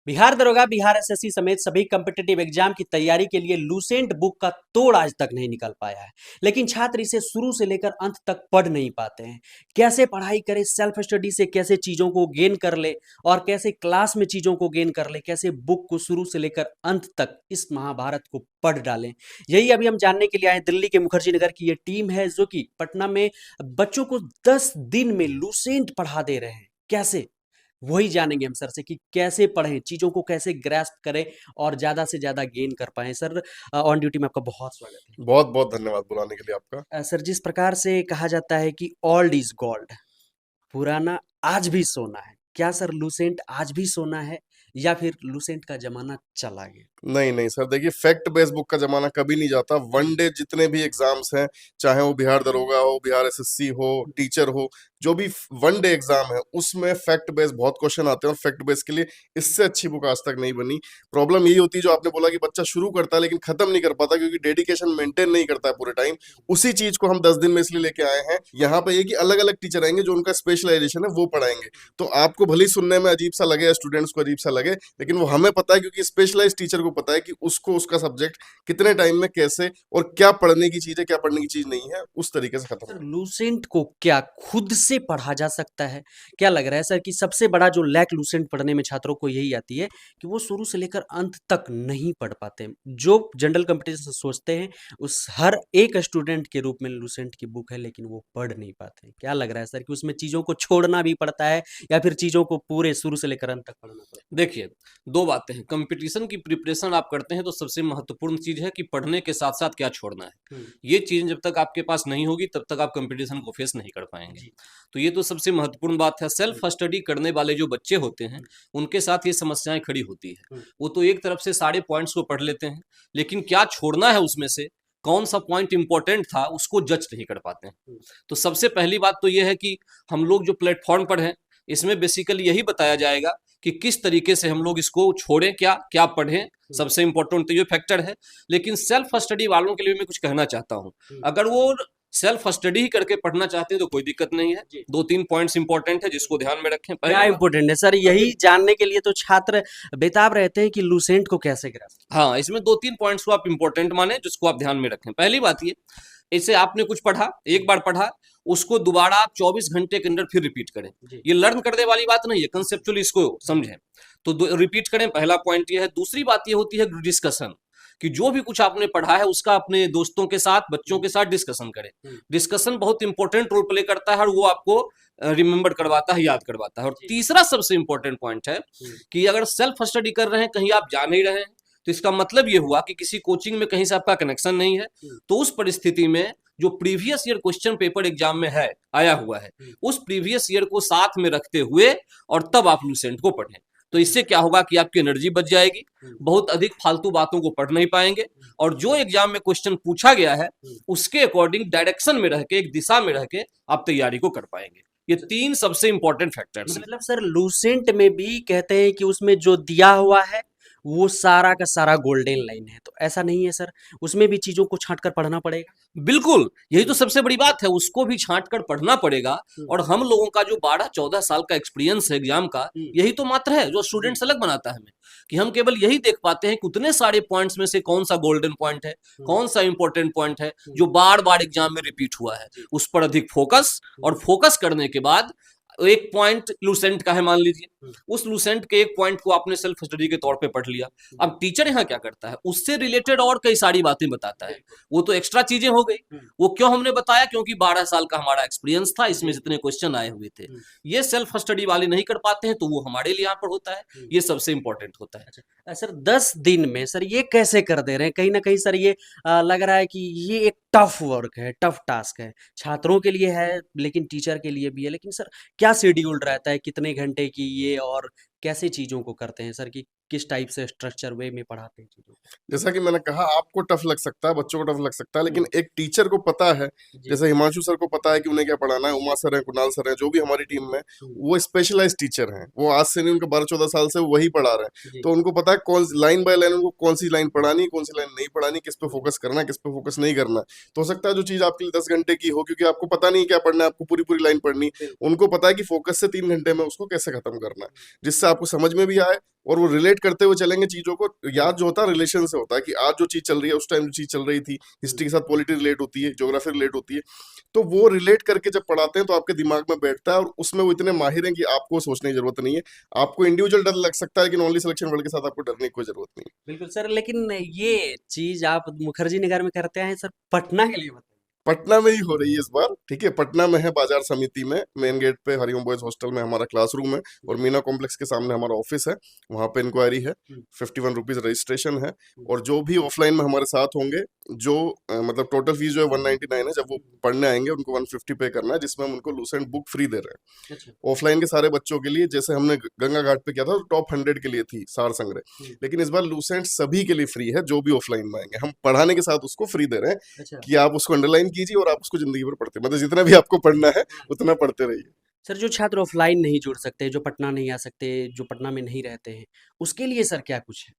बिहार दरोगा, बिहार एसएससी समेत सभी कॉम्पिटिटिव एग्जाम की तैयारी के लिए लूसेंट बुक का तोड़ आज तक नहीं निकल पाया है। लेकिन छात्र इसे शुरू से लेकर अंत तक पढ़ नहीं पाते हैं। कैसे पढ़ाई करें, सेल्फ स्टडी से कैसे चीजों को गेन कर ले और कैसे क्लास में चीजों को गेन कर ले, कैसे बुक को शुरू से लेकर अंत तक इस महाभारत को पढ़ डालें, यही अभी हम जानने के लिए आए। दिल्ली के मुखर्जी नगर की ये टीम है जो कि पटना में बच्चों को 10 दिन में लूसेंट पढ़ा दे रहे हैं। कैसे, वही जानेंगे हम सर से कि कैसे पढ़ें, चीज़ों को कैसे ग्रैस्प करें और ज़्यादा से ज़्यादा गेन कर पाएँ। सर, ऑन ड्यूटी में आपका बहुत स्वागत है। बहुत बहुत धन्यवाद बुलाने के लिए आपका। सर, जिस प्रकार से कहा जाता है कि ओल्ड इज़ गोल्ड, पुराना आज भी सोना है, क्या सर लूसेंट आज भी सोना है या फिर लूसेंट का ज़माना चला गया? नहीं नहीं सर, देखिए फैक्ट बेस्ड बुक का जमाना कभी नहीं जाता। वन डे जितने भी एग्जाम्स हैं, चाहे वो बिहार दरोगा हो, बिहार एसएससी हो, टीचर हो, जो भी वन डे एग्जाम है उसमें फैक्ट बेस्ड बहुत क्वेश्चन आते हैं और फैक्ट बेस्ड के लिए इससे अच्छी बुक आज तक नहीं बनी। प्रॉब्लम यही होती है जो आपने बोला कि बच्चा शुरू करता है लेकिन खत्म नहीं कर पाता क्योंकि डेडिकेशन मेंटेन नहीं करता है पूरे टाइम। उसी चीज को हम 10 दिन में इसलिए लेके आए हैं। यहाँ पे ये कि अलग अलग टीचर आएंगे जो उनका स्पेशलाइजेशन है वो पढ़ाएंगे। तो आपको भले ही सुनने में अजीब सा लगे या स्टूडेंट्स को अजीब सा लगे, लेकिन वो हमें पता है क्योंकि स्पेशलाइज टीचर को पता है कि उसको उसका सब्जेक्ट कितने टाइम में कैसे और क्या पढ़ने की चीज है क्या पढ़ने की चीज नहीं है, उस तरीके से खत्म सर, होगा। लूसेंट को क्या खुद से पढ़ा जा सकता है? क्या लग रहा है सर कि सबसे बड़ा जो लैक लूसेंट पढ़ने में छात्रों को यही आती है कि वो शुरू से लेकर अंत तक नहीं पढ़ पाते। जो जनरल कंपटीशन सोचते हैं उस हर एक स्टूडेंट के रूप में लूसेंट की बुक है, लेकिन वो पढ़ नहीं पाते। क्या लग रहा है सर कि उसमें चीज़ों को छोड़ना भी पड़ता है या फिर चीज़ों को पूरे शुरू से लेकर अंत तक पढ़ना पड़ता है? देखिए, 2 बातें हैं। कंपटीशन की प्रिपरेशन आप करते हैं तो सबसे महत्वपूर्ण चीज़ है कि पढ़ने के साथ-साथ क्या छोड़ना है। हुँ, ये चीज़ जब तक आपके पास नहीं होगी तब तक आप कंपटीशन को फेस नहीं कर पाएँगे। जी। तो ये तो सबसे महत्वपूर्ण बात है। हुँ, सेल्फ स्टडी करने वाले जो बच्चे होते हैं, हुँ, उनके साथ ये समस्याएँ खड़ी होती है। हुँ, वो तो एक तरफ से सारे पॉइंट्स को पढ़ लेते हैं, लेकिन क्या छोड़ना है उसमें से, कौन-सा पॉइंट इम्पोर्टेंट था, उसको जज नहीं कर पाते हैं। हुँ, तो सबसे पहली बात तो ये है कि हम लोग जो प्लेटफ़ॉर्म पर हैं, इसमें बेसिकली यही बताया जाएगा कि किस तरीके से हम लोग इसको छोड़ें, क्या क्या पढ़ें। हुँ, सबसे इम्पोर्टेंट तो ये फैक्टर है। लेकिन सेल्फ स्टडी वालों के लिए मैं कुछ कहना चाहता हूँ। हुँ, अगर वो सेल्फ स्टडी ही करके पढ़ना चाहते हैं तो कोई दिक्कत नहीं है। जी। 2-3 पॉइंट्स इंपॉर्टेंट है जिसको ध्यान में रखें। क्या पहली बात, इम्पोर्टेंट है सर? यही जानने के लिए तो छात्र बेताब रहते हैं कि लूसेंट को कैसे ग्रास्प किया हाँ, इसमें 2-3 पॉइंट्स को आप इंपॉर्टेंट माने जिसको आप ध्यान में रखें। पहली बात ये, इसे आपने कुछ पढ़ा, एक बार पढ़ा, उसको दोबारा आप 24 घंटे के अंदर फिर रिपीट करें। जाए। जी। ये लर्न करने वाली बात नहीं है, कंसेप्चुअली इसको समझें। तो रिपीट करें, पहला पॉइंट ये है। दूसरी बात ये होती है डिस्कशन, कि जो भी कुछ आपने पढ़ा है उसका अपने दोस्तों के साथ, बच्चों के साथ डिस्कशन करें। हुँ, डिस्कशन बहुत इंपॉर्टेंट रोल प्ले करता है और वो आपको रिमेंबर करवाता है, याद करवाता है। और जी। तीसरा सबसे इंपॉर्टेंट पॉइंट है हुँ, कि अगर सेल्फ स्टडी कर रहे हैं, कहीं आप जा नहीं रहे हैं, तो इसका मतलब ये हुआ कि किसी कोचिंग में कहीं से आपका कनेक्शन नहीं है। हुँ, तो उस परिस्थिति में जो previous year question paper exam में है, आया हुआ है, हुँ, उस प्रीवियस ईयर को साथ में रखते हुए और तब आप लूसेंट को पढ़ें। तो इससे क्या होगा कि आपकी एनर्जी बच जाएगी, हुँ, बहुत अधिक फालतू बातों को पढ़ नहीं पाएंगे हुँ, और जो एग्जाम में क्वेश्चन पूछा गया है हुँ। उसके अकॉर्डिंग डायरेक्शन में रह के, एक दिशा में रह के आप तैयारी को कर पाएंगे। ये 3 सबसे इंपॉर्टेंट फैक्टर्स हैं। मतलब सर लूसेंट में भी कहते हैं कि उसमें जो दिया हुआ है वो सारा का सारा गोल्डन लाइन है, तो ऐसा नहीं है सर? उसमें भी चीज़ों को छाँट कर पढ़ना पड़ेगा? बिल्कुल, यही हुँ, तो सबसे बड़ी बात है, उसको भी छाँट कर पढ़ना पड़ेगा। हुँ, और हम लोगों का जो 12-14 साल का एक्सपीरियंस है एग्ज़ाम का, हुँ, यही तो मात्र है जो जी, स्टूडेंट्स अलग बनाता है हमें, कि हम केवल यही देख पाते हैं कि उतने सारे पॉइंट्स में से कौन-सा गोल्डन पॉइंट है, हुँ, कौन-सा इम्पोर्टेंट पॉइंट है, हुँ, जो बार-बार एग्ज़ाम में रिपीट हुआ है। जी, उस पर अधिक फ़ोकस, हुँ, और फ़ोकस करने के बाद एक पॉइंट लूसेंट का है मान लीजिए, हुँ, उस लूसेंट के एक पॉइंट को आपने सेल्फ स्टडी के तौर पे पढ़ लिया। हुँ, अब टीचर यहाँ क्या करता है, उससे रिलेटेड और कई सारी बातें बताता है। बिल्कुल, वो तो एक्स्ट्रा चीज़ें हो गई। हुँ, वो क्यों हमने बताया? क्योंकि 12 साल का हमारा एक्सपीरियंस था, इसमें जी, जितने क्वेश्चन आए हुए थे। हुँ, ये सेल्फ स्टडी वाले नहीं कर पाते हैं, तो वो हमारे लिए यहाँ पर होता है। हुँ। ये सबसे इंपॉर्टेंट होता है। अच्छा, सर 10 दिन में सर ये कैसे कर दे रहे हैं? कहीं न कहीं सर ये लग रहा है कि ये एक टफ वर्क है, टफ टास्क है। छात्रों के लिए है, लेकिन टीचर के लिए भी है। लेकिन सर क्या शेड्यूल रहता है? कितने घंटे की ये और कैसे चीज़ों को करते हैं सर कि किस टाइप से स्ट्रक्चर वे में पढ़ाते हैं चीज़ों को? जैसा कि मैंने कहा, आपको टफ लग सकता है, बच्चों को टफ लग सकता है, हुँ, लेकिन एक टीचर को पता है, जी, जैसे हिमांशु सर को पता है कि उन्हें क्या पढ़ाना है, उमा सर हैं, कुणाल सर हैं, जो भी हमारी टीम में, हुँ, वो स्पेशलाइज्ड टीचर हैं। वो आज से नहीं, उनके 12-14 साल से वही पढ़ा रहे हैं। जी, तो उनको पता है कौन लाइन बाय लाइन उनको कौन सी लाइन पढ़ानी है, कौन सी लाइन नहीं पढ़ानी, किस पे फोकस करना है, किस पे फोकस नहीं करना है। तो हो सकता है जो चीज़ आपके लिए 10 घंटे की हो, क्योंकि आपको पता नहीं क्या पढ़ना है, आपको पूरी-पूरी लाइन पढ़नी, बिल्कुल। उनको पता है कि फोकस से 3 घंटे में उसको कैसे खत्म करना है, जिससे आपको समझ में भी आए, और वो रिलेट करते हुए चलेंगे चीजों को। याद जो होता है रिलेशन से होता है, कि आज जो चीज चल रही है उस टाइम जो चीज चल रही थी, हिस्ट्री के साथ पॉलिटी रिलेट होती है, ज्योग्राफी रिलेट होती है, तो वो रिलेट करके जब पढ़ाते हैं तो आपके दिमाग में बैठता है, और उसमें वो इतने माहिर हैं कि आपको सोचने की जरूरत नहीं है। आपको इंडिविजुअल डर लग सकता है, लेकिन ओनली सिलेक्शन वर्ल्ड के साथ आपको डरने की कोई जरूरत नहीं है। बिल्कुल सर, लेकिन ये चीज आप मुखर्जी नगर में करते हैं सर, पटना के लिए बताइए। पटना में ही हो रही है इस बार, ठीक है। पटना में है, बाजार समिति में, मेन गेट पे हरिओम बॉयज हॉस्टल में हमारा क्लासरूम है, और मीना कॉम्प्लेक्स के सामने हमारा ऑफिस है, वहाँ पे इंक्वायरी है। 51 रुपीज रजिस्ट्रेशन है। और जो भी ऑफलाइन में हमारे साथ होंगे, जो मतलब टोटल फीस जो है 199 है, जब वो पढ़ने आएंगे उनको 150 पे करना है, जिसमें हम उनको लूसेंट बुक फ्री दे रहे हैं। अच्छा। ऑफलाइन के सारे बच्चों के लिए, जैसे हमने गंगा घाट पे किया था, तो टॉप 100 के लिए थी सार संग्रह, लेकिन इस बार लूसेंट सभी के लिए फ्री है, जो भी ऑफलाइन में आएंगे। हम पढ़ाने के साथ उसको फ्री दे रहे हैं, अच्छा कि आप उसको अंडरलाइन कीजिए और आप उसको जिंदगी भर पढ़ते, मतलब जितना भी आपको पढ़ना है उतना पढ़ते रहिए। सर, जो छात्र ऑफलाइन नहीं जुड़ सकते, जो पटना नहीं आ सकते, जो पटना में नहीं रहते हैं, उसके लिए सर क्या कुछ है?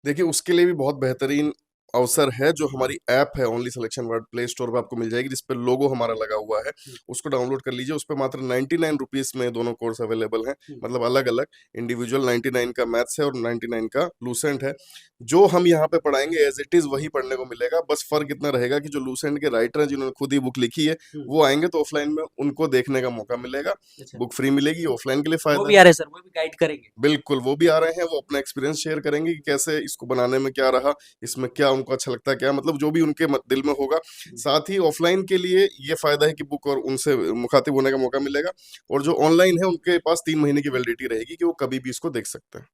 देखिए, उसके लिए भी बहुत बेहतरीन अवसर है। जो हमारी ऐप है only selection world, play store पे आपको मिल जाएगी, जिसपे लोगो हमारा लगा हुआ है, उसको डाउनलोड कर लीजिए। उस पे मात्र 99 रुपीज में दोनों कोर्स अवेलेबल हैं, मतलब अलग अलग। इंडिविजुअल 99 का मैथ्स है और 99 का लूसेंट है। जो हम यहाँ पे पढ़ाएंगे एज इट इज वही पढ़ने को मिलेगा, बस फर्क इतना रहेगा कि जो लूसेंट के राइटर हैं, जिन्होंने खुद ही बुक लिखी है, वो आएंगे तो ऑफलाइन में उनको देखने का मौका मिलेगा। अच्छा, बुक फ्री मिलेगी, ऑफलाइन के लिए वो फायदा भी है। आ रहे हैं सर, वो भी गाइड करेंगे। बिल्कुल, वो भी आ रहे हैं, वो अपना एक्सपीरियंस शेयर करेंगे कि कैसे इसको बनाने में क्या रहा, इसमें क्या उनको अच्छा लगता है, क्या मतलब जो भी उनके दिल में होगा। साथ ही ऑफलाइन के लिए ये फायदा है कि बुक और उनसे मुखातिब होने का मौका मिलेगा, और जो ऑनलाइन है उनके पास 3 महीने की वैलिडिटी रहेगी, कि वो कभी भी इसको देख सकते हैं।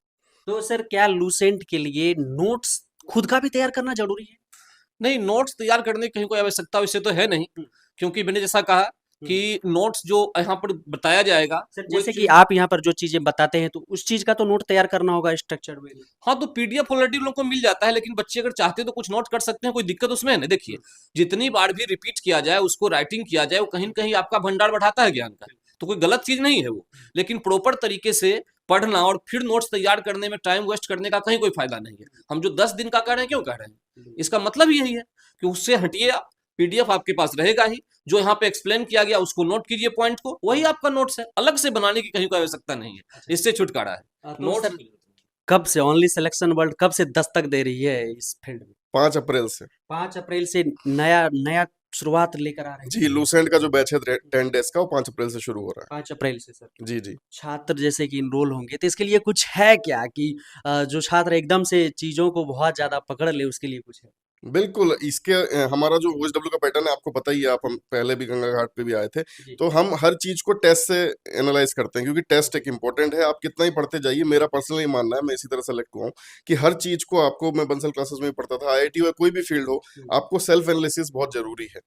तो सर, क्या लूसेंट के लिए नोट्स खुद का भी तैयार करना जरूरी है? नहीं, नोट्स तैयार करने की कहीं कोई आवश्यकता वैसे तो है नहीं, क्योंकि मैंने जैसा कहा कि नोट्स जो यहाँ पर बताया जाएगा सर, वो जैसे कि आप यहाँ पर जो चीजें बताते हैं, तो उस चीज का तो नोट तैयार करना होगा स्ट्रक्चर वे में। हाँ, तो पीडीएफ ऑलरेडी लोग को मिल जाता है, लेकिन बच्चे अगर चाहते हैं तो कुछ नोट कर सकते हैं, कोई दिक्कत उसमें है ना। देखिए, जितनी बार भी रिपीट किया जाए, उसको राइटिंग किया जाए, वो कहीं न कहीं आपका भंडार बढ़ाता है ज्ञान का, तो कोई गलत चीज नहीं है वो। लेकिन प्रॉपर तरीके से पढ़ना और फिर नोट्स तैयार करने में टाइम वेस्ट करने का कहीं कोई फायदा नहीं है। हम जो 10 दिन का कह रहे हैं, क्यों कह रहे हैं? इसका मतलब यही है कि उससे हटिए आप, पीडीएफ आपके पास रहेगा ही, जो यहाँ पे एक्सप्लेन किया गया उसको नोट कीजिए पॉइंट को, वही आपका नोट्स है, अलग से बनाने की कहीं कोई आवश्यकता नहीं है, इससे छुटकारा है। तो नोट्स सर, कब से ओनली सिलेक्शन वर्ल्ड कब से दस्तक दे रही है इस फील्ड में? 5 अप्रैल से। 5 अप्रैल से नया नया शुरुआत लेकर आ रहे हैं। जी, लूसेंट का जो बैच है 10 डेज का, वो 5 अप्रैल से शुरू हो रहा 5 अप्रैल से सर। है। जी जी। छात्र जैसे कि इनरोल होंगे, तो इसके लिए कुछ है क्या कि जो छात्र एकदम से चीजों को बहुत ज्यादा पकड़ ले, उसके लिए कुछ है? बिल्कुल, इसके हमारा जो ओएसडब्ल्यू का पैटर्न है आपको पता ही है, आप हम पहले भी गंगा घाट पे भी आए थे, जी। तो हम हर चीज को टेस्ट से एनालाइज करते हैं, क्योंकि टेस्ट एक इंपॉर्टेंट है। आप कितना ही पढ़ते जाइए, मेरा पर्सनली मानना है, मैं इसी तरह सेलेक्ट हुआ हूँ, कि हर चीज को आपको, मैं बंसल क्लासेस में भी पढ़ता था, आईआईटी हो कोई भी फील्ड हो, आपको सेल्फ एनालिसिस बहुत जरूरी है।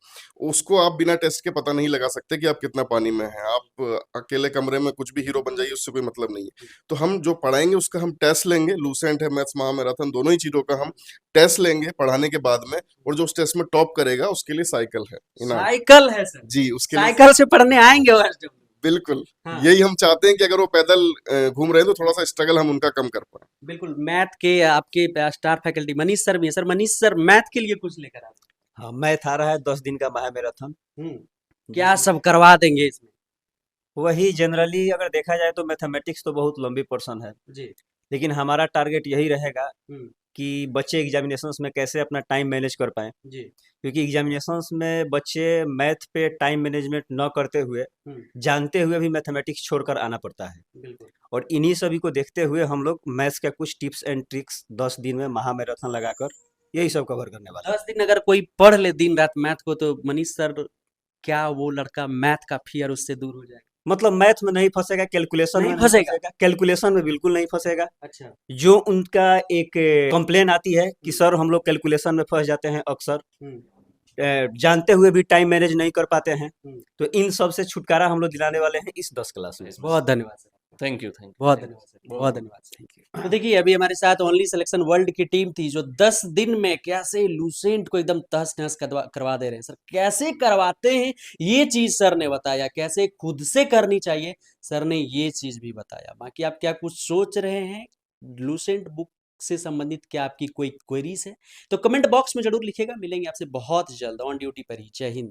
उसको आप बिना टेस्ट के पता नहीं लगा सकते कि आप कितना पानी में हैं। आप अकेले कमरे में कुछ भी हीरो बन जाइए, उससे कोई मतलब नहीं है। तो हम जो पढ़ाएंगे उसका हम टेस्ट लेंगे, लूसेंट है, मैथ्स महामैराथन, दोनों ही चीजों का हम टेस्ट लेंगे पढ़ाने के बाद में, और जो उस टेस्ट में टॉप करेगा उसके लिए साइकिल है, इनाम। साइकिल है सर? जी, उसके लिए साइकिल से पढ़ने आएंगे OSW? बिल्कुल। हाँ। यही हम चाहते हैं कि अगर वो पैदल घूम रहे हैं तो थोड़ा सा स्ट्रगल हम उनका कम कर पाए। बिल्कुल। मैथ के आपके स्टार फैकल्टी मनीष सर भी है। सर, मनीष सर मैथ के लिए कुछ लेकर आते हाँ, मैथ आ रहा है 10 दिन का महामैराथन। हैं। क्या सब करवा देंगे इसमें? वही जनरली अगर देखा जाए तो मैथमेटिक्स तो बहुत लंबी पोर्शन है, जी। लेकिन हमारा टारगेट यही रहेगा हम्म। कि बच्चे एग्जामिनेशंस में कैसे अपना टाइम मैनेज कर पाएँ। जी। क्योंकि एग्जामिनेशंस में बच्चे मैथ पे टाइम मैनेजमेंट न करते हुए, हम्म। जानते हुए भी मैथमेटिक्स छोड़कर आना पड़ता है। बिल्कुल। और इन्हीं सभी को देखते हुए हम लोग मैथ्स का कुछ टिप्स एंड ट्रिक्स 10 दिन में महामैराथन लगाकर यही सब कवर करने वाले हैं। 10 दिन अगर कोई पढ़ ले दिन रात मैथ को, तो मनीष सर, क्या वो लड़का मैथ का फियर उससे दूर हो जाएगा? मतलब मैथ में नहीं फंसेगा, कैलकुलेशन में नहीं नहीं फंसेगा? फंसेगा, कैलकुलेशन में बिल्कुल नहीं फंसेगा। अच्छा। जो उनका एक कंप्लेन आती है कि सर हम लोग कैलकुलेशन में फंस जाते हैं अक्सर, हम्म। जानते हुए भी टाइम मैनेज नहीं कर पाते हैं, हम्म। तो इन सब से छुटकारा हम लोग दिलाने वाले हैं इस 10 क्लास में। बहुत धन्यवाद sir. Thank you, thank you, बहुत धन्यवाद सर। बहुत धन्यवाद सर। Thank you. तो देखिए, अभी हमारे साथ ओनली सिलेक्शन वर्ल्ड की टीम थी, जो 10 दिन में कैसे लूसेंट को एकदम तहस नहस करवा दे रहे हैं। सर, कैसे करवाते हैं ये चीज सर ने बताया, कैसे खुद से करनी चाहिए सर ने ये चीज भी बताया। बाकी आप क्या कुछ सोच रहे हैं लूसेंट बुक से संबंधित, क्या आपकी कोई क्वेरीज है, तो कमेंट बॉक्स में जरूर लिखिएगा। मिलेंगे आपसे बहुत जल्द ऑन ड्यूटी पर ही। जय हिंद।